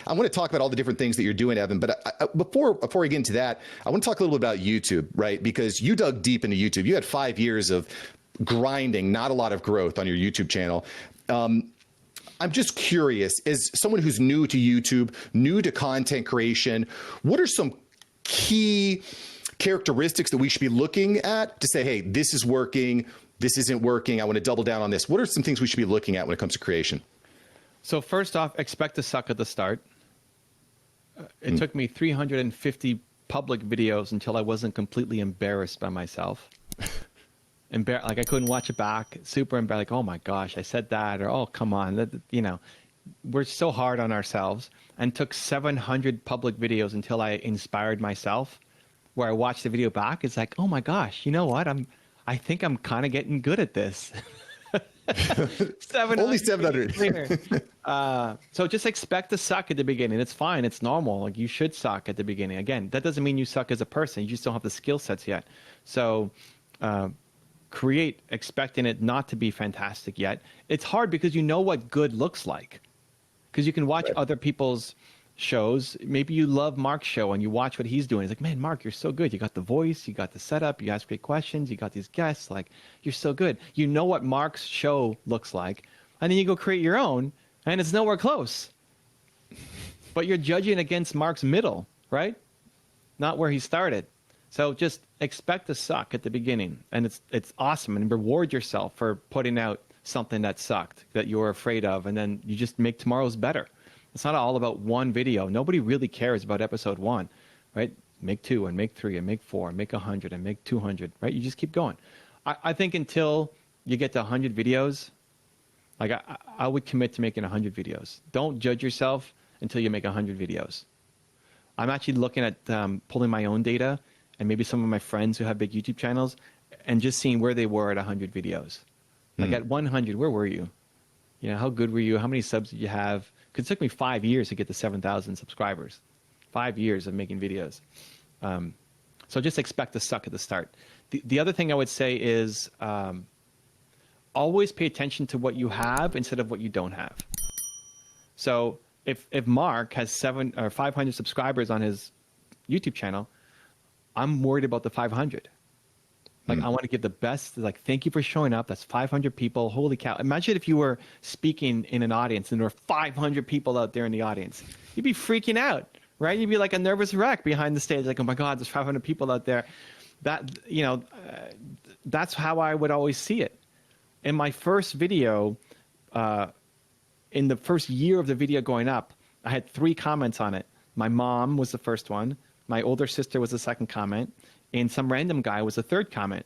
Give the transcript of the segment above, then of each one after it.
I want to talk about all the different things that you're doing, Evan. But before we get into that, I want to talk a little bit about YouTube, right? Because you dug deep into YouTube. You had 5 years of grinding, not a lot of growth on your YouTube channel. I'm just curious, as someone who's new to YouTube, new to content creation, what are some key characteristics that we should be looking at to say, hey, this is working, this isn't working, I want to double down on this? What are some things we should be looking at when it comes to creation? So first off, expect to suck at the start. It took me 350 public videos until I wasn't completely embarrassed by myself. Like I couldn't watch it back, super embarrassed, like, oh my gosh, I said that, or oh, come on, that, you know, we're so hard on ourselves. And took 700 public videos until I inspired myself, where I watched the video back. It's like, oh my gosh, you know what? I think I'm kind of getting good at this. Only 700. So just expect to suck at the beginning. It's fine. It's normal. Like you should suck at the beginning. Again, that doesn't mean you suck as a person. You just don't have the skill sets yet. So create expecting it not to be fantastic yet. It's hard because you know what good looks like. Because you can watch other people's shows. Maybe you love Mark's show and you watch what he's doing. It's like, man, Mark, you're so good. You got the voice, you got the setup, you ask great questions, you got these guests. Like, you're so good. You know what Mark's show looks like. And then you go create your own and it's nowhere close. But you're judging against Mark's middle, right? Not where he started. So just expect to suck at the beginning. And it's awesome. And reward yourself for putting out something that sucked, that you were afraid of. And then you just make tomorrow's better. It's not all about one video. Nobody really cares about episode 1, right? Make 2 and make 3 and make 4 and make 100 and make 200, right? You just keep going. I think until you get to 100 videos, like I would commit to making 100 videos. Don't judge yourself until you make 100 videos. I'm actually looking at pulling my own data and maybe some of my friends who have big YouTube channels and just seeing where they were at 100 videos. Like at 100, where were you? You know, how good were you? How many subs did you have? Because it took me 5 years to get to 7,000 subscribers. 5 years of making videos. So just expect to suck at the start. The other thing I would say is always pay attention to what you have instead of what you don't have. So if Mark has 700 or 500 subscribers on his YouTube channel, I'm worried about the 500. Like, I want to give the best, like, thank you for showing up. That's 500 people. Holy cow. Imagine if you were speaking in an audience and there were 500 people out there in the audience. You'd be freaking out, right? You'd be like a nervous wreck behind the stage. Like, oh my God, there's 500 people out there. That, you know, that's how I would always see it. In my first video, in the first year of the video going up, I had 3 comments on it. My mom was the first one. My older sister was the second comment. And some random guy was the third comment.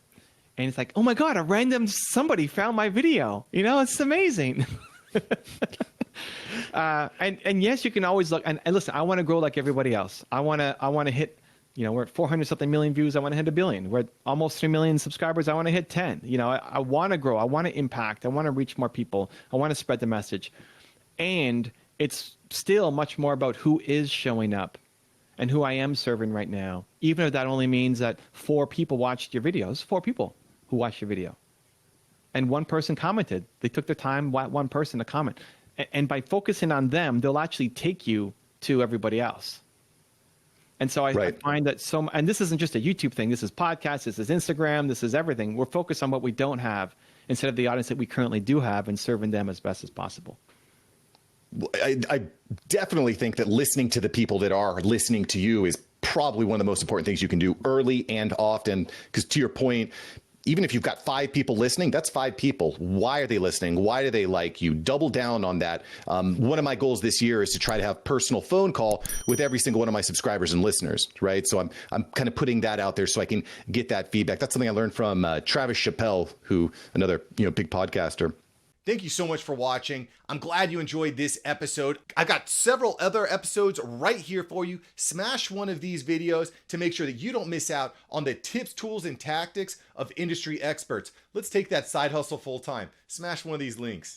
And it's like, oh my God, a random somebody found my video. You know, it's amazing. And yes, you can always look, and listen, I want to grow like everybody else. I want to hit, you know, we're at 400 something million views. I want to hit 1 billion. We're at almost 3 million subscribers. I want to hit 10. You know, I want to grow. I want to impact. I want to reach more people. I want to spread the message. And it's still much more about who is showing up and who I am serving right now, even if that only means that 4 people watched your videos, 4 people who watched your video. And 1 person commented. They took their time, 1 person to comment. And by focusing on them, they'll actually take you to everybody else. And so I find that and this isn't just a YouTube thing. This is podcasts, this is Instagram, this is everything. We're focused on what we don't have instead of the audience that we currently do have and serving them as best as possible. I definitely think that listening to the people that are listening to you is probably one of the most important things you can do early and often. Because to your point, even if you've got 5 people listening, that's 5 people. Why are they listening? Why do they like you? Double down on that. One of my goals this year is to try to have personal phone call with every single one of my subscribers and listeners, right? So I'm kind of putting that out there so I can get that feedback. That's something I learned from Travis Chappell, who another big podcaster. Thank you so much for watching. I'm glad you enjoyed this episode. I've got several other episodes right here for you. Smash one of these videos to make sure that you don't miss out on the tips, tools, and tactics of industry experts. Let's take that side hustle full time. Smash one of these links.